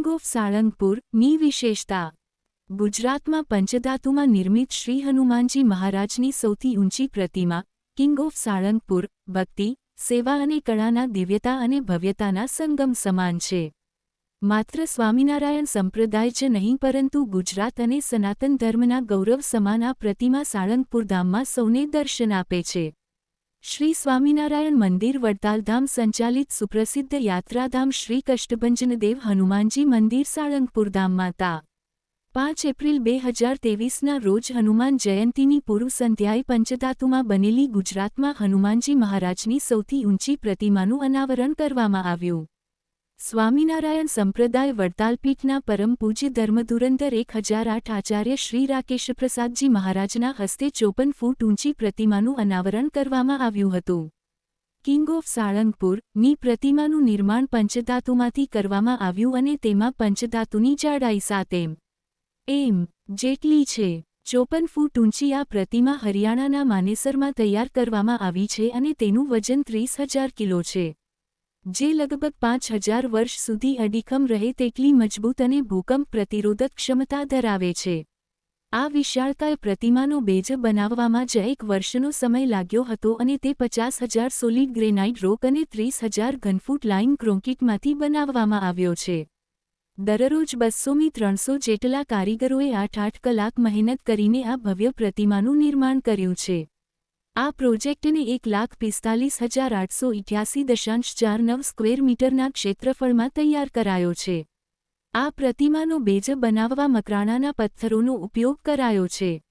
Of સાળંગપુરની વિશેષતા। ગુજરાતમાં પંચધાતુમાં નિર્મિત શ્રી હનુમાનજી મહારાજની સૌથી ઊંચી પ્રતિમા કિંગ ઓફ સાળંગપુર ભક્તિ, સેવા અને કળાના દિવ્યતા અને ભવ્યતાના સંગમ સમાન છે। માત્ર સ્વામિનારાયણ સંપ્રદાય જ નહીં પરંતુ ગુજરાત અને સનાતન ધર્મના ગૌરવ સમાન આ પ્રતિમા સાળંગપુર ધામમાં સૌને દર્શન આપે છે। શ્રી સ્વામિનારાયણ મંદિર વડતાલધામ સંચાલિત સુપ્રસિદ્ધ યાત્રાધામ શ્રી કષ્ટભંજનદેવ હનુમાનજી મંદિર સાળંગપુર ધામમાં તા 5 એપ્રિલ 2023ના રોજ હનુમાન જયંતીની પૂર્વ સંધ્યાએ પંચધાતુમાં બનેલી ગુજરાતમાં હનુમાનજી મહારાજની સૌથી ઊંચી પ્રતિમાનું અનાવરણ કરવામાં આવ્યું। સ્વામિનારાયણ સંપ્રદાય વડતાલપીઠના પરમ પૂજ્ય ધર્મધુરંધર 1008 આચાર્ય શ્રી રાકેશપ્રસાદજી મહારાજના હસ્તે 54 ફૂટ ઊંચી પ્રતિમાનું અનાવરણ કરવામાં આવ્યું હતું। કિંગ ઓફ સાળંગપુરની પ્રતિમાનું નિર્માણ પંચધાતુમાંથી કરવામાં આવ્યું અને તેમાં પંચધાતુની જાડાઈ 7 એમ જેટલી છે। 54 ફૂટ ઊંચી આ પ્રતિમા હરિયાણાના માનેસરમાં તૈયાર કરવામાં આવી છે અને તેનું વજન 30,000 કિલો છે, જે લગભગ 5,000 વર્ષ સુધી અડીખમ રહે તેટલી મજબૂત અને ભૂકંપ પ્રતિરોધક ક્ષમતા ધરાવે છે। આ વિશાળકાય પ્રતિમાનો બેઝ બનાવવામાં જ 1 વર્ષનો સમય લાગ્યો હતો અને તે 50,000 સોલિડ ગ્રેનાઇટ રોક અને 30,000 ઘનફૂટ લાઇમ કોન્ક્રીટમાંથી બનાવવામાં આવ્યો છે। દરરોજ 200થી 300 જેટલા કારીગરોએ 8 કલાક મહેનત કરીને આ ભવ્ય પ્રતિમાનું નિર્માણ કર્યું છે। આ પ્રોજેક્ટને 1,45,888.49 સ્ક્વેર મીટરના ક્ષેત્રફળમાં તૈયાર કરાયો છે। આ પ્રતિમાનો બેઝ બનાવવા મકરાણાના પથ્થરોનો ઉપયોગ કરાયો છે।